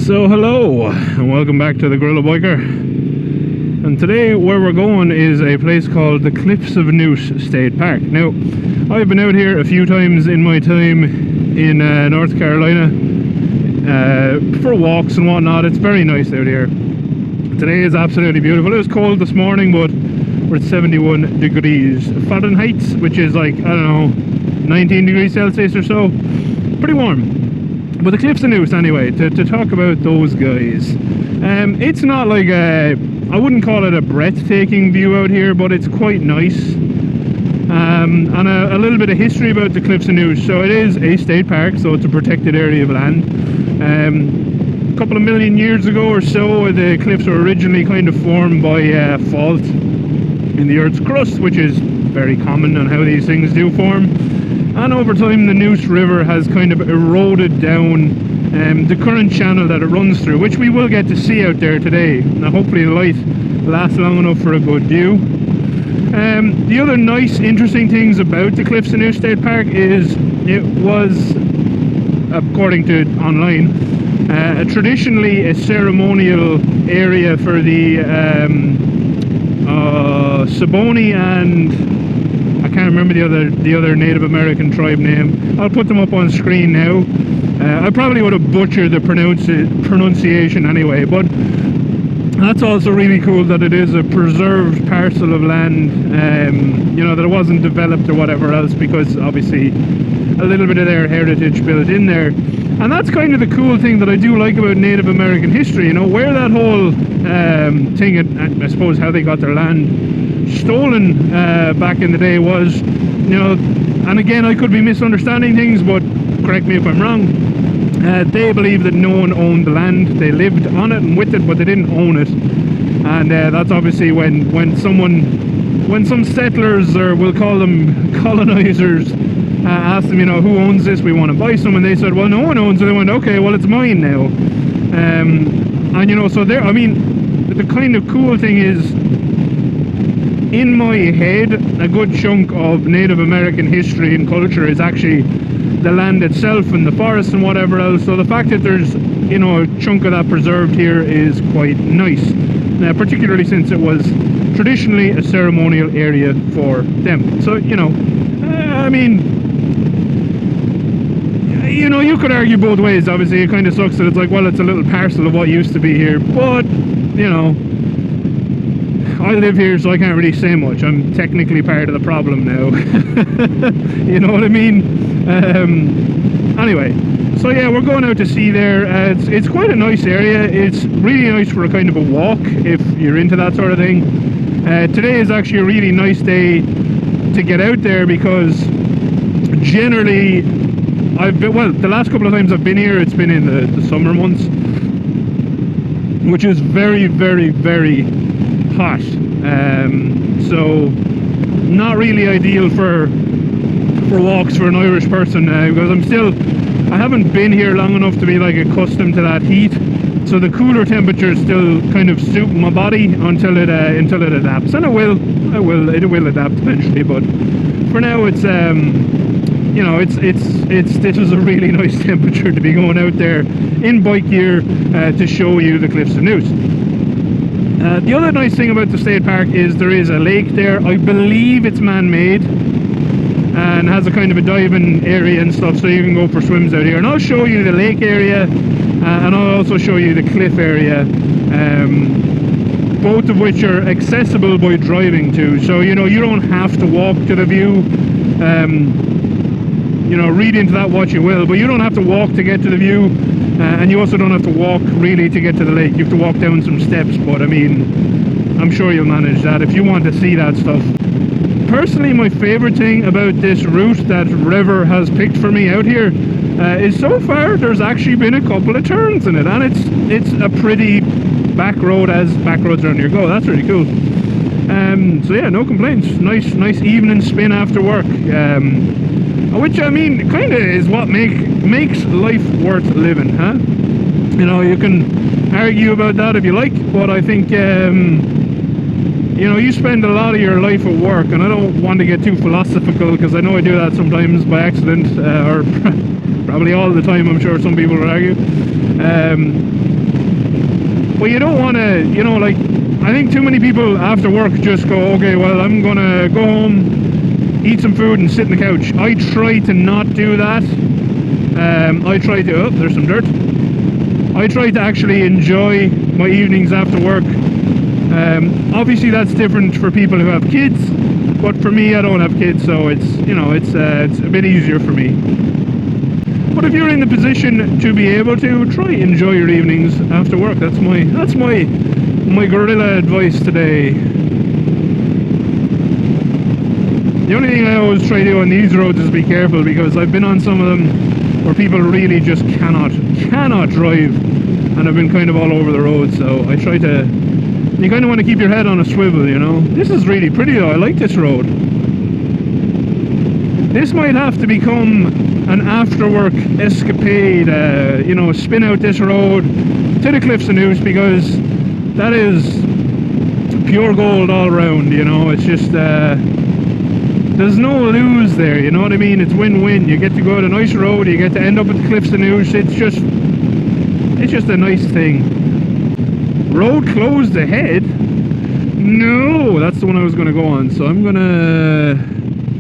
So hello and welcome back to the GorillaBiker, and today where we're going is a place called the Cliffs of Neuse State Park. Now I've been out here a few times in my time in North Carolina for walks and whatnot. It's very nice out here. Today is absolutely beautiful. It was cold this morning, but we're at 71 degrees Fahrenheit, which is like, I don't know, 19 degrees Celsius or so. Pretty warm. But the Cliffs of Neuse, anyway, to talk about those guys. It's not like I wouldn't call it a breathtaking view out here, but it's quite nice. And a little bit of history about the Cliffs of Neuse. So it is a state park, so it's a protected area of land. A couple of million years ago or so, the cliffs were originally kind of formed by fault in the Earth's crust, which is very common on how these things do form. And over time the Neuse River has kind of eroded down the current channel that it runs through, which we will get to see out there today. Now hopefully the light lasts long enough for a good view. The other nice interesting things about the Cliffs of Neuse State Park is it was, according to online, traditionally a ceremonial area for the Saboni and I can't remember the other Native American tribe name. I'll put them up on screen now. I probably would have butchered the pronunciation anyway, but that's also really cool that it is a preserved parcel of land, you know, that it wasn't developed or whatever else, because obviously a little bit of their heritage built in there. And that's kind of the cool thing that I do like about Native American history, you know, where that whole thing, I suppose how they got their land stolen back in the day was, you know, and again I could be misunderstanding things, but correct me if I'm wrong, they believed that no one owned the land. They lived on it and with it, but they didn't own it. And that's obviously when some settlers, or we'll call them colonizers, asked them, you know, who owns this, we want to buy some, and they said, well, no one owns it. They went, okay, well, it's mine now. And you know, so there, I mean, the kind of cool thing is, in my head, a good chunk of Native American history and culture is actually the land itself and the forest and whatever else. So the fact that there's, you know, a chunk of that preserved here is quite nice. Particularly since it was traditionally a ceremonial area for them. So, you know, I mean, you know, you could argue both ways. Obviously, it kind of sucks that it's like, well, it's a little parcel of what used to be here. But, you know, I live here, so I can't really say much. I'm technically part of the problem now. You know what I mean? Anyway, so yeah, we're going out to sea there. It's quite a nice area. It's really nice for a kind of a walk if you're into that sort of thing. Today is actually a really nice day to get out there, because generally I've been, well, the last couple of times I've been here, it's been in the summer months, which is very, very, very hot, so not really ideal for walks for an Irish person, because I haven't been here long enough to be like accustomed to that heat, so the cooler temperatures still kind of suit my body until it adapts, and it will adapt eventually. But for now, it's you know, this is a really nice temperature to be going out there in bike gear to show you the Cliffs of Neuse. The other nice thing about the state park is there is a lake there. I believe it's man-made and has a kind of a diving area and stuff, so you can go for swims out here. And I'll show you the lake area, and I'll also show you the cliff area, both of which are accessible by driving too. So, you know, you don't have to walk to the view. You know, read into that what you will, but you don't have to walk to get to the view. And you also don't have to walk really to get to the lake. You have to walk down some steps, but I mean, I'm sure you'll manage that if you want to see that stuff. Personally, my favorite thing about this route that REVER has picked for me out here is so far there's actually been a couple of turns in it, and it's a pretty back road, as back roads around here go. That's really cool. So yeah, no complaints. Nice evening spin after work. Which, I mean, kind of is what makes life worth living, huh? You know, you can argue about that if you like, but I think, you know, you spend a lot of your life at work, and I don't want to get too philosophical, because I know I do that sometimes by accident, or Probably all the time, I'm sure some people would argue. But you don't want to, you know, like, I think too many people after work just go, okay, well, I'm going to go home, eat some food and sit on the couch. I try to not do that. I try to, oh, there's some dirt. I try to actually enjoy my evenings after work. Obviously that's different for people who have kids, but for me, I don't have kids, so it's, you know, it's a bit easier for me. But if you're in the position to be able to, try enjoy your evenings after work. That's my gorilla advice today. The only thing I always try to do on these roads is be careful, because I've been on some of them where people really just cannot drive, and I've been kind of all over the road, so I try to, you kind of want to keep your head on a swivel, you know. This is really pretty though, I like this road. This might have to become an after-work escapade, you know, spin out this road to the Cliffs of Neuse, because that is pure gold all round, you know. It's just, there's no lose there, you know what I mean? It's win-win. You get to go to a nice road, you get to end up at the Cliffs of Neuse. It's just a nice thing. Road closed ahead? No, that's the one I was going to go on, so I'm going to...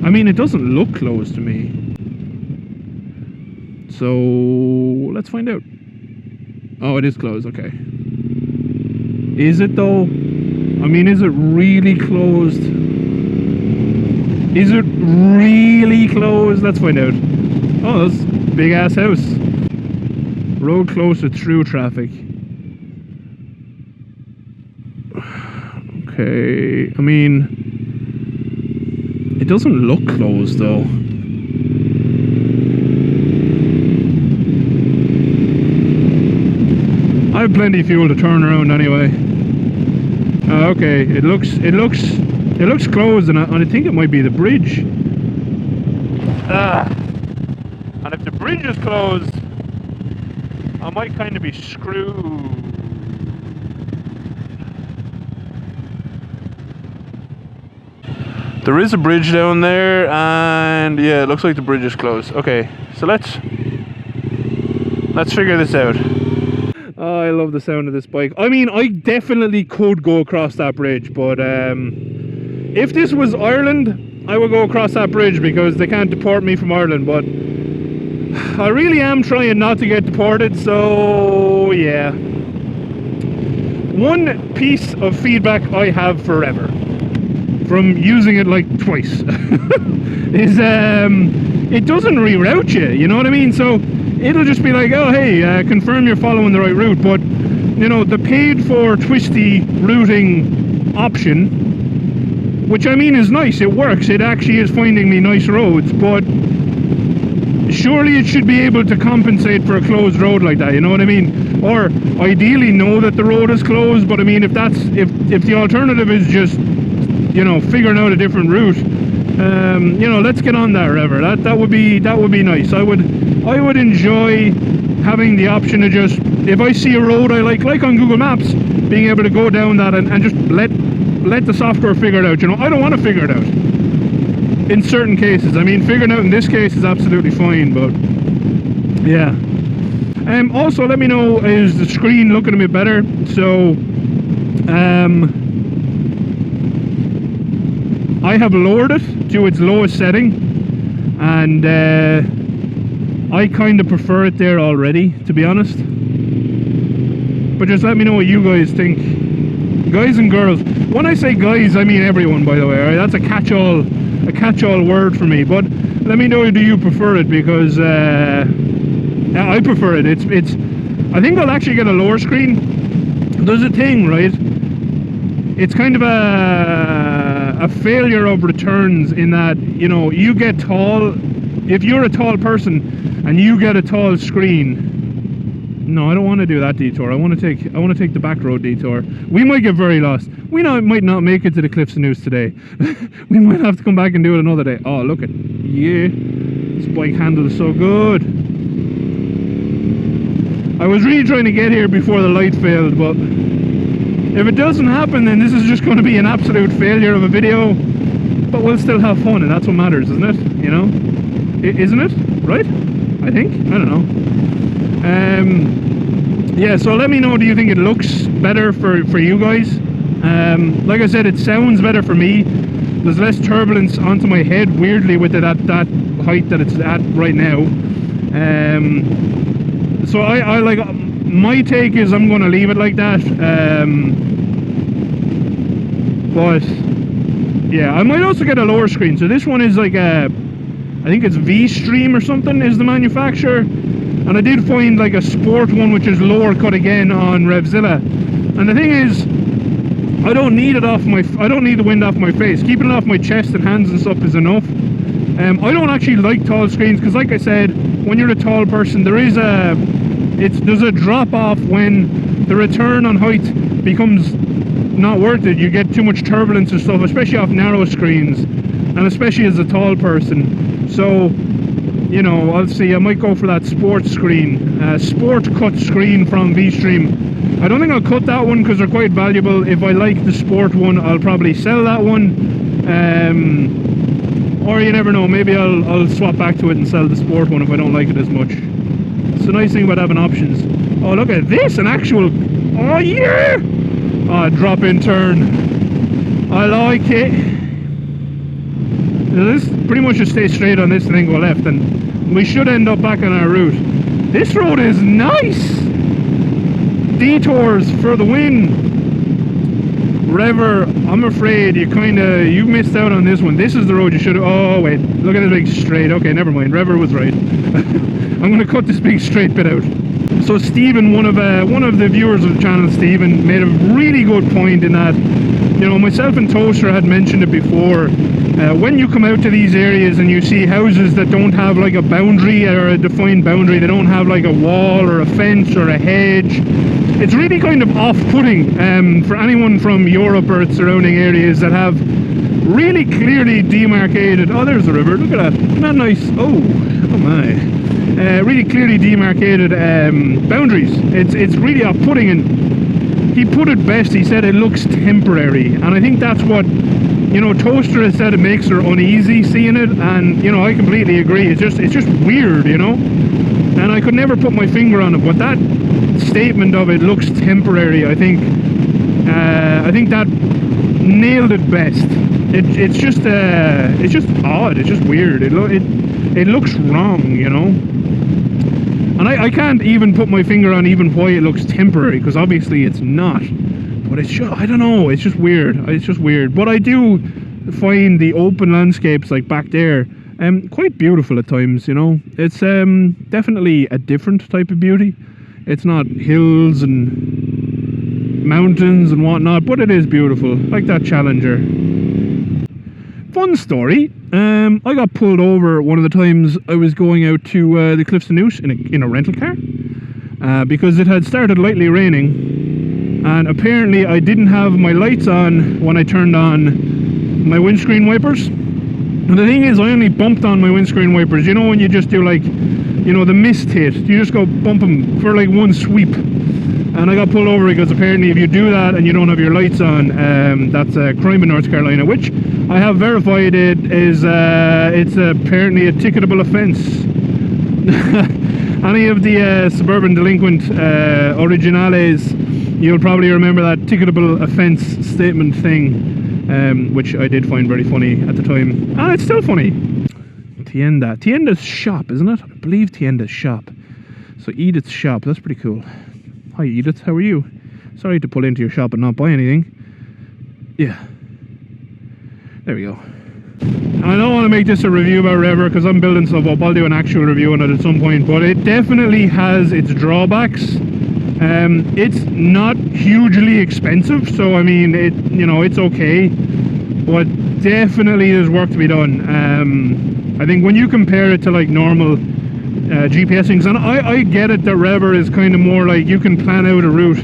I mean, it doesn't look closed to me. So, let's find out. Oh, it is closed, okay. Is it though? I mean, is it really closed? Is it really closed? Let's find out. Oh, that's a big ass house. Road closed to through traffic. Okay, I mean, it doesn't look closed though. I have plenty of fuel to turn around anyway. Okay, it looks closed, and I think it might be the bridge. And if the bridge is closed, I might kind of be screwed. There is a bridge down there, and yeah, it looks like the bridge is closed. Okay, so let's figure this out. Oh, I love the sound of this bike. I mean, I definitely could go across that bridge, but if this was Ireland, I would go across that bridge because they can't deport me from Ireland, but I really am trying not to get deported, so yeah. One piece of feedback I have for REVER, from using it like twice, is it doesn't reroute you, you know what I mean? So it'll just be like, oh hey, confirm you're following the right route, but you know, the paid for twisty routing option, which I mean is nice, it works, it actually is finding me nice roads, but surely it should be able to compensate for a closed road like that, you know what I mean? Or ideally know that the road is closed, but I mean, if the alternative is just, you know, figuring out a different route, you know, let's get on that, REVER. That would be nice. I would enjoy having the option to just, if I see a road I like on Google Maps, being able to go down that and just let the software figure it out. You know, I don't want to figure it out in certain cases. I mean, figuring out in this case is absolutely fine, but yeah. Also, let me know, is the screen looking a bit better? So, I have lowered it to its lowest setting, and I kind of prefer it there already, to be honest. But just let me know what you guys think, guys and girls. When I say guys, I mean everyone, by the way. Right? That's a catch-all word for me. But let me know, do you prefer it? Because I prefer it. It's. I think I'll actually get a lower screen. There's a thing, right? It's kind of a failure of returns in that, you know, you get tall. If you're a tall person and you get a tall screen, no, I don't want to do that detour. I want to take the back road detour. We might get very lost. We might not make it to the Cliffs of Neuse today. We might have to come back and do it another day. Oh, look at, yeah, this bike handle is so good. I was really trying to get here before the light failed, but if it doesn't happen, then this is just going to be an absolute failure of a video. But we'll still have fun, and that's what matters, isn't it? You know, isn't it? Right? I think. I don't know. Yeah, so let me know, do you think it looks better for you guys? Like I said, it sounds better for me. There's less turbulence onto my head, weirdly, with it at that height that it's at right now. So I like, my take is I'm going to leave it like that. But yeah, I might also get a lower screen. So this one is like a, I think it's vstrom or something is the manufacturer. And I did find like a sport one which is lower cut again on RevZilla. And the thing is, I don't need it off my, I don't need the wind off my face. Keeping it off my chest and hands and stuff is enough. I don't actually like tall screens because, like I said, when you're a tall person, there is a, there's a drop off when the return on height becomes not worth it. You get too much turbulence and stuff, especially off narrow screens, and especially as a tall person. So, you know, I'll see. I might go for that sport screen, sport cut screen from vstrom. I don't think I'll cut that one because they're quite valuable. If I like the sport one, I'll probably sell that one. Or you never know, maybe I'll swap back to it and sell the sport one if I don't like it as much. It's the nice thing about having options. Oh, look at this, an actual, oh yeah! Oh, drop in turn. I like it. Now this pretty much just stay straight on this and then go left, and we should end up back on our route. This road is nice! Detours for the win. REVER, I'm afraid you missed out on this one. This is the road you should have, oh wait, look at this big straight. Okay, never mind, REVER was right. I'm going to cut this big straight bit out. So Stephen, one of the viewers of the channel, Stephen, made a really good point in that, you know, myself and Toaster had mentioned it before. When you come out to these areas and you see houses that don't have like a boundary or a defined boundary, they don't have like a wall or a fence or a hedge, it's really kind of off-putting for anyone from Europe or its surrounding areas that have really clearly demarcated, oh there's the river, look at that, isn't that nice? Oh my. Really clearly demarcated boundaries. It's really off-putting, and he put it best. He said it looks temporary, and I think that's what, you know, Toaster has said it makes her uneasy seeing it, and you know, I completely agree. It's just weird, you know, and I could never put my finger on it, but that statement of it looks temporary, I think that nailed it best. It's just odd. It's just weird. It looks wrong, you know. And I can't even put my finger on even why it looks temporary, because obviously it's not. But it's just, I don't know, it's just weird. It's just weird. But I do find the open landscapes like back there quite beautiful at times, you know. It's definitely a different type of beauty. It's not hills and mountains and whatnot, but it is beautiful, like that Challenger. Fun story, I got pulled over one of the times I was going out to the Cliffs of Neuse in a rental car, because it had started lightly raining, and apparently I didn't have my lights on when I turned on my windscreen wipers. And the thing is, I only bumped on my windscreen wipers, you know, when you just do like, you know, the mist hit, you just go bump them for like one sweep. And I got pulled over because apparently if you do that and you don't have your lights on, that's a crime in North Carolina, which I have verified it is, it's apparently a ticketable offence. Any of the suburban delinquent originales, you'll probably remember that ticketable offence statement thing, which I did find very funny at the time. And it's still funny. Tienda's shop, isn't it? I believe Tienda's shop. So Edith's shop, that's pretty cool. Hi Edith, how are you? Sorry to pull into your shop and not buy anything. Yeah. There we go. I don't want to make this a review about REVER because I'm building stuff up. I'll do an actual review on it at some point, but it definitely has its drawbacks. It's not hugely expensive, so I mean, you know, it's okay, but definitely there's work to be done. I think when you compare it to like normal GPS things, and I get it that REVER is kind of more like you can plan out a route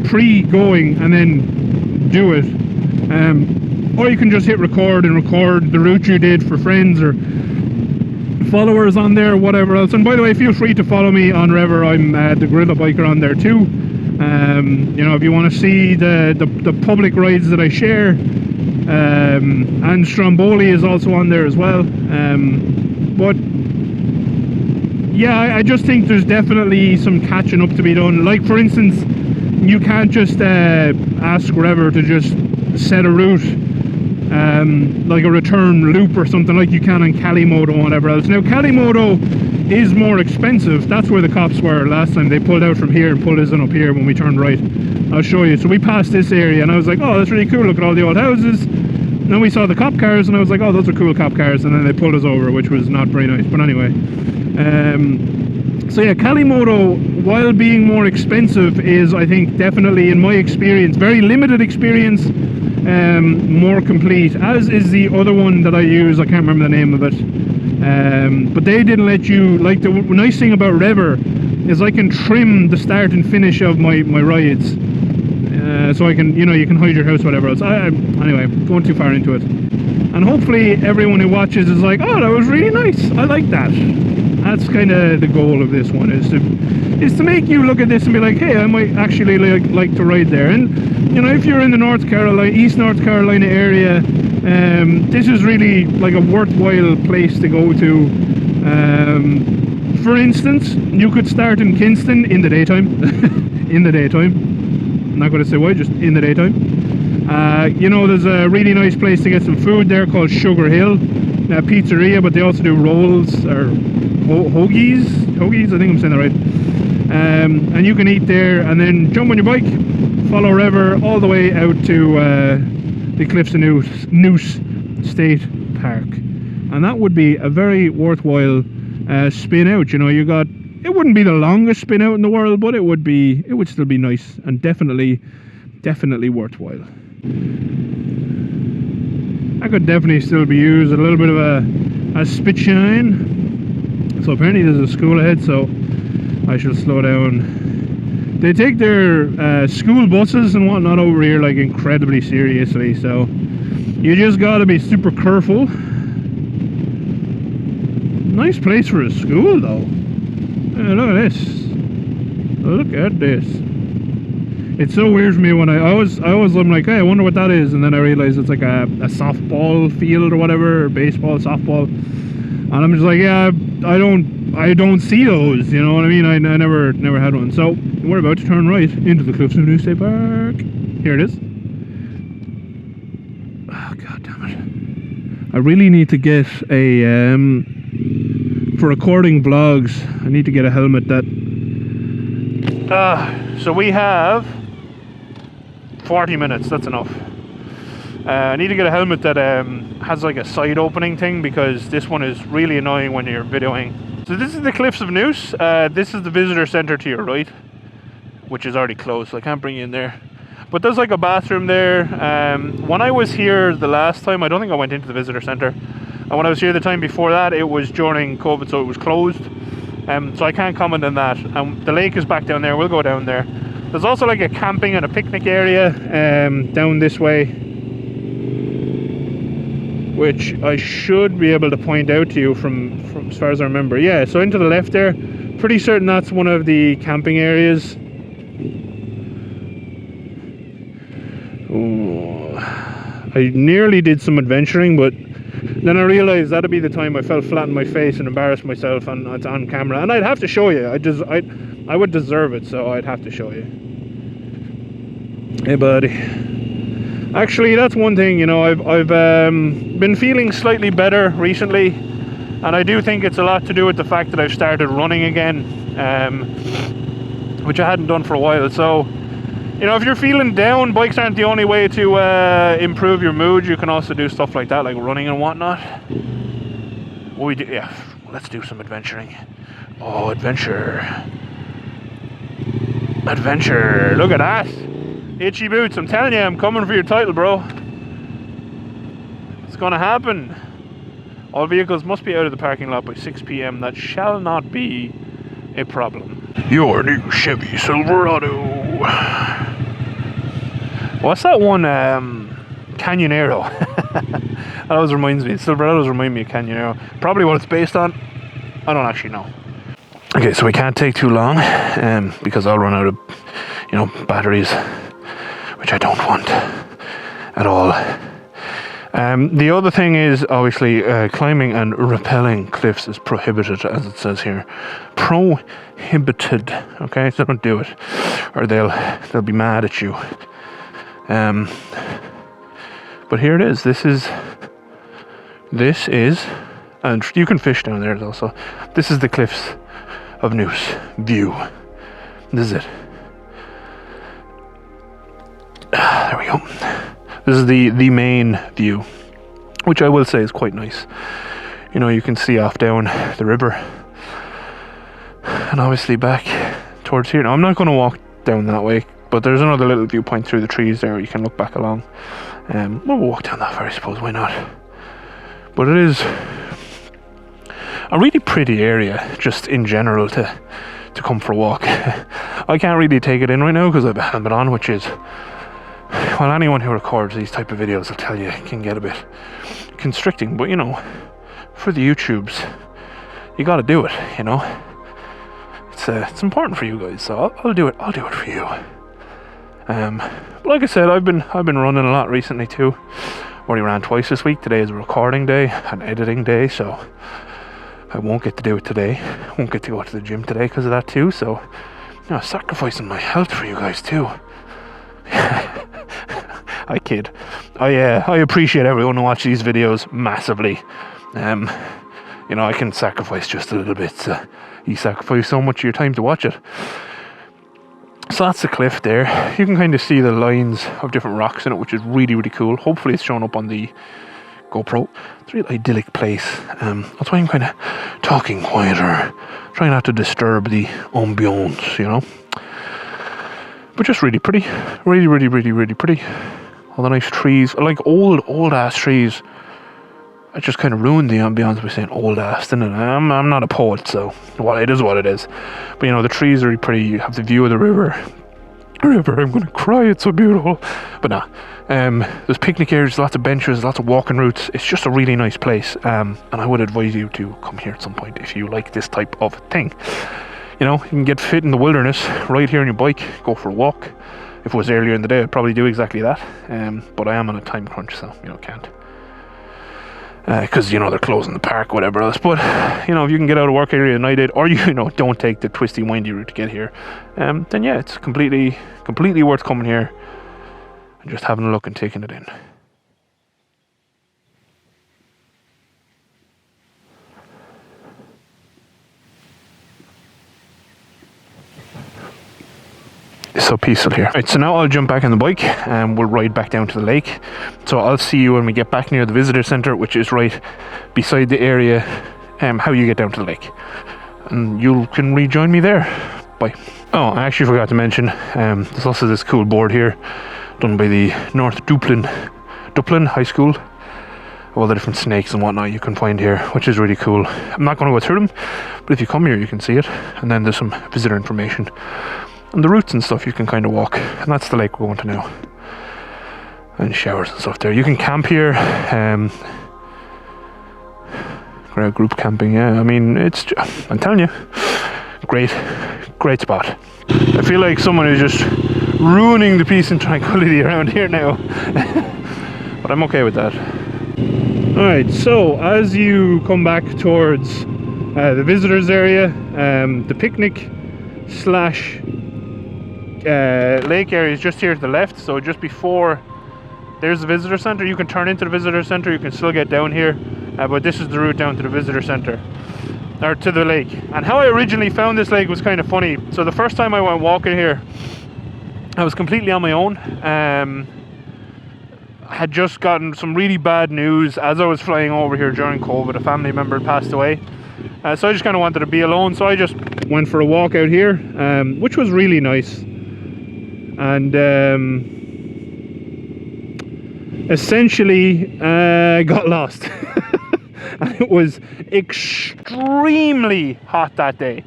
pre-going and then do it, or you can just hit record and record the route you did for friends or followers on there, whatever else. And by the way, feel free to follow me on REVER. I'm the GorillaBiker on there too. You know, if you want to see the public rides that I share, and Stromboli is also on there as well. But yeah, I just think there's definitely some catching up to be done. Like, for instance, you can't just ask REVER to just set a route, like a return loop or something like you can on Calimoto and whatever else. Now, Calimoto is more expensive. That's where the cops were last time. They pulled out from here and pulled us in up here when we turned right. I'll show you. So we passed this area and I was like, oh, that's really cool. Look at all the old houses. And then we saw the cop cars and I was like, oh, those are cool cop cars. And then they pulled us over, which was not very nice. But anyway. So yeah, Calimoto, while being more expensive, is, I think, definitely, in my experience, very limited experience, more complete, as is the other one that I use. I can't remember the name of it. But they didn't let you, like, the nice thing about REVER is I can trim the start and finish of my rides. So I can, you know, you can hide your house, whatever else. Anyway, going too far into it. And hopefully everyone who watches is like, oh, that was really nice. I like that. That's kind of the goal of this one, is to make you look at this and be like, hey, I might actually like to ride there. And, you know, if you're in the East North Carolina area, this is really like a worthwhile place to go to. For instance, you could start in Kinston in the daytime. In the daytime. I'm not going to say why, just in the daytime. You know, there's a really nice place to get some food there called Sugar Hill Pizzeria, but they also do rolls, or hoagies, I think I'm saying that right. And you can eat there and then jump on your bike, follow REVER all the way out to the Cliffs of Neuse State Park, and that would be a very worthwhile spin out. You know, you got, it wouldn't be the longest spin out in the world, but it would still be nice and definitely worthwhile. I could definitely still be used a little bit of a spit shine. So apparently there's a school ahead, so I shall slow down. They take their school buses and whatnot over here like incredibly seriously, so you just gotta be super careful. Nice place for a school though. Look at this. Look at this. It's so weird for me when I'm like, hey, I wonder what that is, and then I realize it's like a softball field or whatever, or baseball, softball, and I'm just like, yeah, I don't see those, you know what I mean? I never had one. So we're about to turn right into the Cliffs of Neuse State Park. Here it is. Oh, god damn it! I really need to get a for recording vlogs. I need to get a helmet that. So we have 40 minutes, that's enough. I need to get a helmet that has like a side opening thing, because this one is really annoying when you're videoing. So this is the Cliffs of Neuse. This is the visitor center to your right, which is already closed, so I can't bring you in there. But there's like a bathroom there. When I was here the last time, I don't think I went into the visitor center. And when I was here the time before that, it was during COVID, so it was closed. So I can't comment on that. The lake is back down there. We'll go down there. There's also like a camping and a picnic area down this way, which I should be able to point out to you from as far as I remember. Yeah, so into the left there, pretty certain that's one of the camping areas. Ooh, I nearly did some adventuring, but then I realised that'd be the time I fell flat on my face and embarrassed myself, and it's on camera, and I'd have to show you. I would deserve it, so I'd have to show you. Hey buddy. Actually, that's one thing, you know, I've been feeling slightly better recently, and I do think it's a lot to do with the fact that I've started running again, which I hadn't done for a while. So, you know, if you're feeling down, bikes aren't the only way to improve your mood. You can also do stuff like that, like running and whatnot. Yeah, let's do some adventuring. Oh, adventure. Adventure, look at that. Itchy boots, I'm telling you, I'm coming for your title, bro. It's gonna happen. All vehicles must be out of the parking lot by 6 p.m. That shall not be a problem. Your new Chevy Silverado. What's that one? Canyonero. That always reminds me. Silverados remind me of Canyonero. Probably what it's based on. I don't actually know. Okay, so we can't take too long, because I'll run out of, you know, batteries, which I don't want at all. The other thing is, obviously, climbing and rappelling cliffs is prohibited, as it says here. Prohibited. Okay, so don't do it, or they'll be mad at you. But here it is. This is, and you can fish down there also. This is the Cliffs of Neuse view. This is it. There we go. This is the main view, which I will say is quite nice. You know, you can see off down the river, and obviously back towards here. Now, I'm not going to walk down that way, but there's another little viewpoint through the trees there where you can look back along. We'll walk down that far, I suppose, why not? But it is a really pretty area, just in general, to come for a walk. I can't really take it in right now because I have a helmet on, which is, well, anyone who records these type of videos will tell you it can get a bit constricting, but you know, for the YouTubes, you got to do it. You know, it's important for you guys, so I'll do it. I'll do it for you. But like I said, I've been running a lot recently too. Already ran twice this week. Today is a recording day and editing day, so I won't get to do it today. Won't get to go to the gym today because of that too. So, you know, sacrificing my health for you guys too. I kid. I appreciate everyone who watches these videos massively. You know, I can sacrifice just a little bit. So you sacrifice so much of your time to watch it. So that's the cliff there. You can kind of see the lines of different rocks in it, which is really, really cool. Hopefully it's showing up on the GoPro. It's a real idyllic place. That's why I'm kind of talking quieter, trying not to disturb the ambiance, you know. But just really pretty. Really, really, really, really pretty. All the nice trees. I like old ass trees. I just kind of ruined the ambiance by saying old ass, didn't I? I'm not a poet, so it is what it is. But you know, the trees are really pretty. You have the view of the river. I'm gonna cry, it's so beautiful. But nah, there's picnic areas, lots of benches, lots of walking routes. It's just a really nice place, and I would advise you to come here at some point if you like this type of thing. You know, you can get fit in the wilderness right here on your bike, go for a walk. If it was earlier in the day, I'd probably do exactly that. But I am on a time crunch, so you know, can't. Because you know they're closing the park, whatever else. But you know, if you can get out of work area and I did, or you know, don't take the twisty, windy route to get here, then yeah, it's completely worth coming here and just having a look and taking it in. It's so peaceful here. Right, so now I'll jump back on the bike and we'll ride back down to the lake. So I'll see you when we get back near the visitor center, which is right beside the area how you get down to the lake, and you can rejoin me there. Bye. Oh, I actually forgot to mention there's also this cool board here done by the North Dublin High School, all the different snakes and whatnot you can find here, which is really cool. I'm not going to go through them, but if you come here you can see it. And then there's some visitor information and the routes and stuff you can kind of walk, and that's the lake we're going to now. And showers and stuff there. You can camp here, group camping. Yeah, I mean, I'm telling you, great spot. I feel like someone is just ruining the peace and tranquility around here now. But I'm okay with that. Alright, so as you come back towards the visitors area, the picnic / lake area is just here to the left. So just before there's the visitor center, you can turn into the visitor center, you can still get down here, but this is the route down to the visitor center, or to the lake. And how I originally found this lake was kind of funny. So the first time I went walking here, I was completely on my own. I had just gotten some really bad news as I was flying over here during COVID. A family member had passed away, so I just kind of wanted to be alone, so I just went for a walk out here, which was really nice. And essentially got lost. And it was extremely hot that day,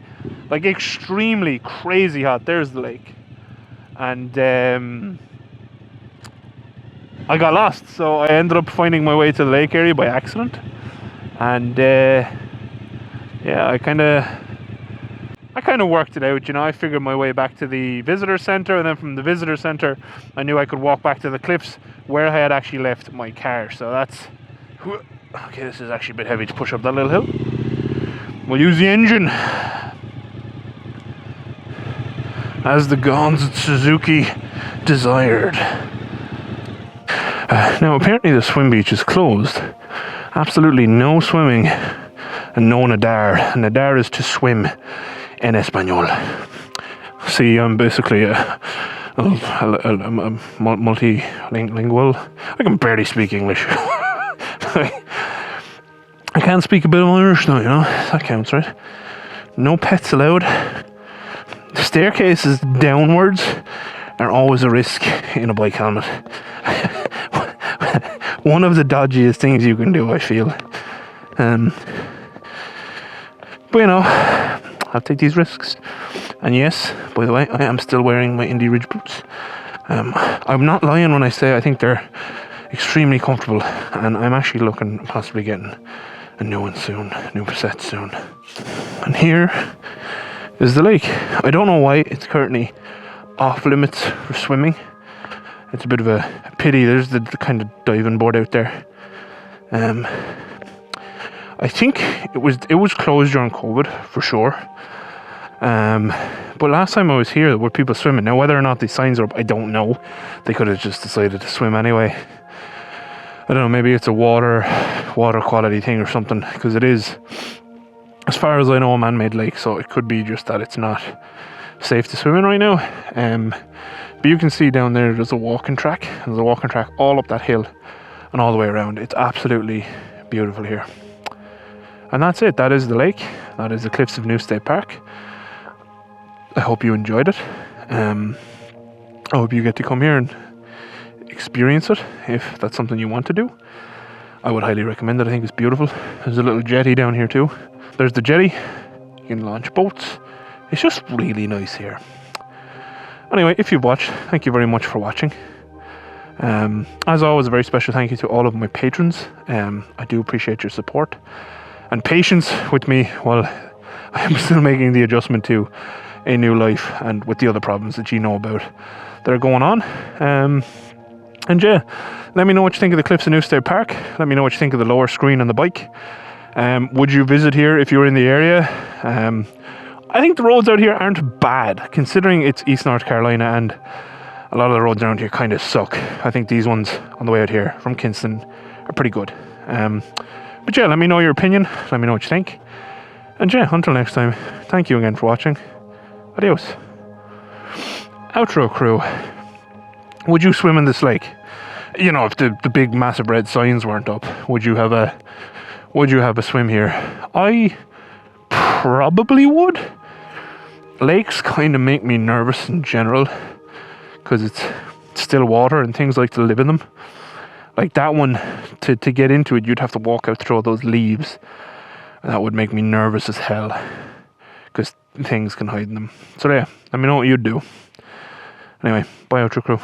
like extremely crazy hot. There's the lake, and I got lost, so I ended up finding my way to the lake area by accident. And yeah, I kind of kind of worked it out, you know. I figured my way back to the visitor center, and then from the visitor center I knew I could walk back to the cliffs where I had actually left my car. So that's okay. This is actually a bit heavy to push up that little hill. We'll use the engine as the Gonz Suzuki desired. Now apparently the swim beach is closed. Absolutely no swimming and no nadar. Nadar is to swim in Espanol. See, I'm basically a multilingual. I can barely speak English. I can speak a bit of Irish though, you know. That counts, right? No pets allowed. Staircases downwards are always a risk in a bike helmet. One of the dodgiest things you can do, I feel. But you know, I'll take these risks. And yes, by the way, I am still wearing my Indy Ridge boots. I'm not lying when I say I think they're extremely comfortable, and I'm actually looking at possibly getting a new one soon, new set soon. And here is the lake. I don't know why it's currently off limits for swimming. It's a bit of a pity. There's the kind of diving board out there. I think it was closed during COVID for sure. But last time I was here, there were people swimming. Now whether or not these signs are up, I don't know. They could have just decided to swim anyway. I don't know. Maybe it's a water quality thing or something, because it is, as far as I know, a man-made lake. So it could be just that it's not safe to swim in right now. But you can see down there, there's a walking track. There's a walking track all up that hill and all the way around. It's absolutely beautiful here. And that's it. That is the lake. That is the Cliffs of Neuse State Park. I hope you enjoyed it. I hope you get to come here and experience it if that's something you want to do. I would highly recommend it. I think it's beautiful. There's a little jetty down here too. There's the jetty. You can launch boats. It's just really nice here. Anyway, if you've watched, thank you very much for watching. As always, a very special thank you to all of my patrons. I do appreciate your support and patience with me while I'm still making the adjustment to a new life and with the other problems that you know about that are going on. And yeah, let me know what you think of the Cliffs of Neuse State Park. Let me know what you think of the lower screen on the bike. Would you visit here if you're in the area? I think the roads out here aren't bad, considering it's East North Carolina and a lot of the roads around here kind of suck. I think these ones on the way out here from Kinston are pretty good. But yeah, let me know your opinion. Let me know what you think. And yeah, until next time, thank you again for watching. Adios. Outro crew. Would you swim in this lake? You know, if the big massive red signs weren't up, would you have a swim here? I probably would. Lakes kind of make me nervous in general because it's still water and things like to live in them. Like that one, to get into it, you'd have to walk out through all those leaves. And that would make me nervous as hell because things can hide in them. So yeah, let me know what you'd do. Anyway, bye outro crew.